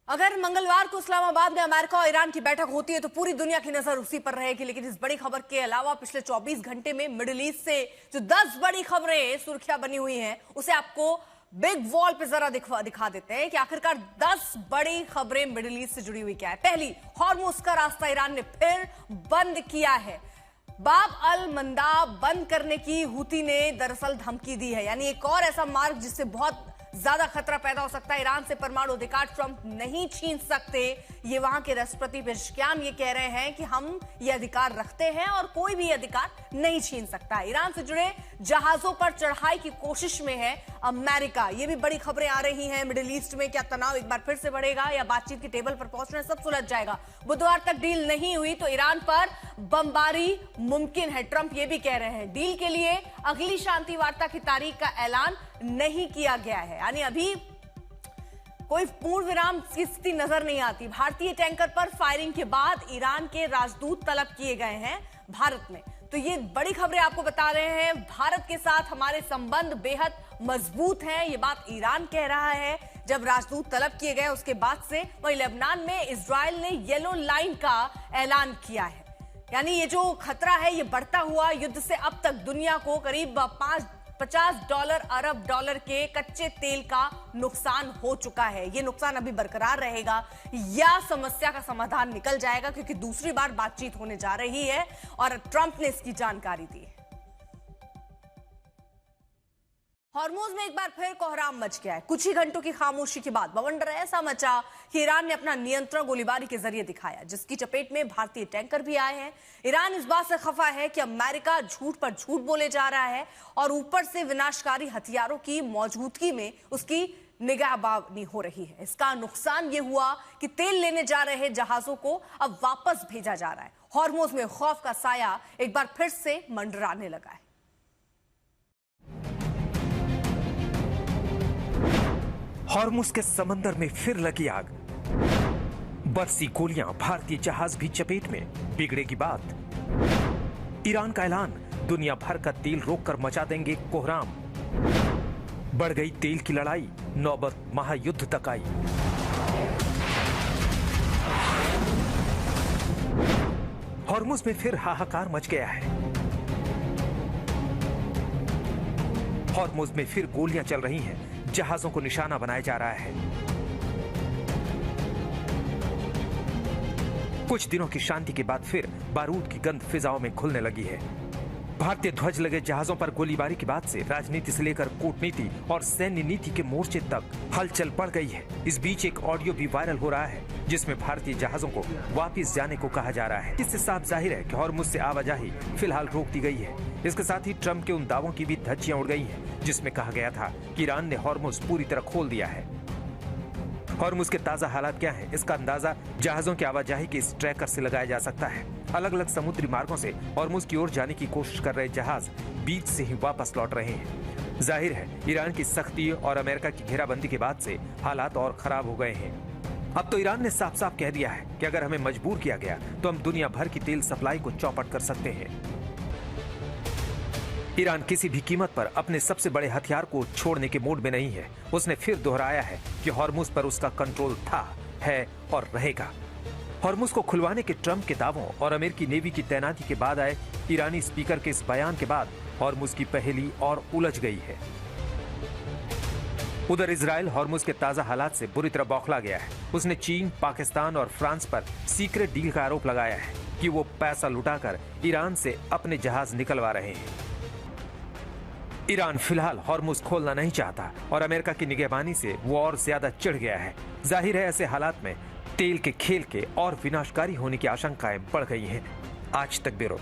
अगर मंगलवार को इस्लामाबाद में अमेरिका और ईरान की बैठक होती है तो पूरी दुनिया की नजर उसी पर रहेगी। लेकिन इस बड़ी खबर के अलावा पिछले 24 घंटे में मिडिल ईस्ट से जो 10 बड़ी खबरें सुर्खियां बनी हुई हैं, उसे आपको बिग वॉल पे जरा दिखा देते हैं कि आखिरकार 10 बड़ी खबरें मिडिल ईस्ट से जुड़ी हुई क्या है। पहली, हॉर्मुज का रास्ता ईरान ने फिर बंद किया है। बाब अल मंदाब बंद करने की हूती ने दरअसल धमकी दी है, यानी एक और ऐसा मार्ग जिससे बहुत ज्यादा खतरा पैदा हो सकता है। ईरान से परमाणु अधिकार ट्रंप नहीं छीन सकते। ये वहां के राष्ट्रपति पेशकियान ये कह रहे हैं कि हम ये अधिकार रखते हैं और कोई भी अधिकार नहीं छीन सकता। ईरान से जुड़े जहाजों पर चढ़ाई की कोशिश में है अमेरिका। ये भी बड़ी खबरें आ रही हैं मिडिल ईस्ट में। क्या तनाव एक बार फिर से बढ़ेगा या बातचीत की टेबल पर पहुंचना सब सुलझ जाएगा। बुधवार तक डील नहीं हुई तो ईरान पर बमबारी मुमकिन है, ट्रंप ये भी कह रहे हैं। डील के लिए अगली शांति वार्ता की तारीख का ऐलान नहीं किया गया है, यानी अभी कोई पूर्ण विराम की स्थिति नजर नहीं आती। भारतीय टैंकर पर फायरिंग के बाद ईरान के राजदूत तलब किए गए हैं भारत में। तो ये बड़ी खबरें आपको बता रहे हैं। भारत के साथ हमारे संबंध बेहद मजबूत हैं, ये बात ईरान कह रहा है। जब राजदूत तलब किए गए उसके बाद से वहीं लेबनान में इजराइल ने येलो लाइन का ऐलान किया है, यानी ये जो खतरा है ये बढ़ता हुआ युद्ध से अब तक दुनिया को करीब $50 अरब डॉलर के कच्चे तेल का नुकसान हो चुका है। ये नुकसान अभी बरकरार रहेगा या समस्या का समाधान निकल जाएगा, क्योंकि दूसरी बार बातचीत होने जा रही है और ट्रंप ने इसकी जानकारी दी है। हॉर्मुज में एक बार फिर कोहराम मच गया है। कुछ ही घंटों की खामोशी के बाद बवंडर ऐसा मचा कि ईरान ने अपना नियंत्रण गोलीबारी के जरिए दिखाया, जिसकी चपेट में भारतीय टैंकर भी आए हैं। ईरान इस बात से खफा है कि अमेरिका झूठ पर झूठ बोले जा रहा है और ऊपर से विनाशकारी हथियारों की मौजूदगी में उसकी निगाहबानी हो रही है। इसका नुकसान यह हुआ कि तेल लेने जा रहे जहाजों को अब वापस भेजा जा रहा है। हॉर्मुज में खौफ का साया एक बार फिर से मंडराने लगा है। हॉर्मुज के समंदर में फिर लगी आग। बरसी गोलियां, भारतीय जहाज भी चपेट में। बिगड़ेगी बात। ईरान का ऐलान, दुनिया भर का तेल रोककर मचा देंगे कोहराम। बढ़ गई तेल की लड़ाई, नौबत महायुद्ध तक आई। हॉर्मुज में फिर हाहाकार मच गया है। हॉर्मुज में फिर गोलियां चल रही हैं, जहाजों को निशाना बनाया जा रहा है। कुछ दिनों की शांति के बाद फिर बारूद की गंध फिजाओं में घुलने लगी है। भारतीय ध्वज लगे जहाजों पर गोलीबारी के बाद से राजनीति से लेकर कूटनीति और सैन्य नीति के मोर्चे तक हलचल बढ़ गई है। इस बीच एक ऑडियो भी वायरल हो रहा है जिसमें भारतीय जहाजों को वापस जाने को कहा जा रहा है। इससे साफ जाहिर है कि हॉर्मुज से आवाजाही फिलहाल रोक दी गई है। इसके साथ ही ट्रंप के उन दावों की भी धज्जियां उड़ गई हैं जिसमें कहा गया था कि ईरान ने हॉर्मुज पूरी तरह खोल दिया है। हॉर्मुज के ताजा हालात क्या हैं, इसका अंदाजा जहाजों की आवाजाही के इस ट्रैकर से लगाया जा सकता है। अलग अलग समुद्री मार्गों से हॉर्मुज की ओर जाने की कोशिश कर रहे जहाज बीच से ही वापस लौट रहे हैं। जाहिर है ईरान की सख्ती और अमेरिका की घेराबंदी के बाद से हालात और खराब हो गए हैं। अब तो ईरान ने साफ साफ कह दिया है कि अगर हमें मजबूर किया गया तो हम दुनिया भर की तेल सप्लाई को चौपट कर सकते हैं। ईरान किसी भी कीमत पर अपने सबसे बड़े हथियार को छोड़ने के मूड में नहीं है। उसने फिर दोहराया है कि हॉर्मुज पर उसका कंट्रोल था, है और रहेगा। हॉर्मुज को खुलवाने के ट्रंप के दावों और अमेरिकी नेवी की तैनाती के बाद आए ईरानी स्पीकर के इस बयान के बाद हॉर्मुज की पहेली और उलझ गई है। उधर इजराइल हॉर्मुज के ताजा हालात से बुरी तरह बौखला गया है। उसने चीन, पाकिस्तान और फ्रांस पर सीक्रेट डील का आरोप लगाया है कि वो पैसा लुटाकर ईरान से अपने जहाज निकलवा रहे हैं। ईरान फिलहाल हॉर्मुज खोलना नहीं चाहता और अमेरिका की निगहबानी से वो और ज्यादा चिढ़ गया है। जाहिर है ऐसे हालात में तेल के खेल के और विनाशकारी होने की आशंकाएं बढ़ गई हैं। आज तक ब्यूरो।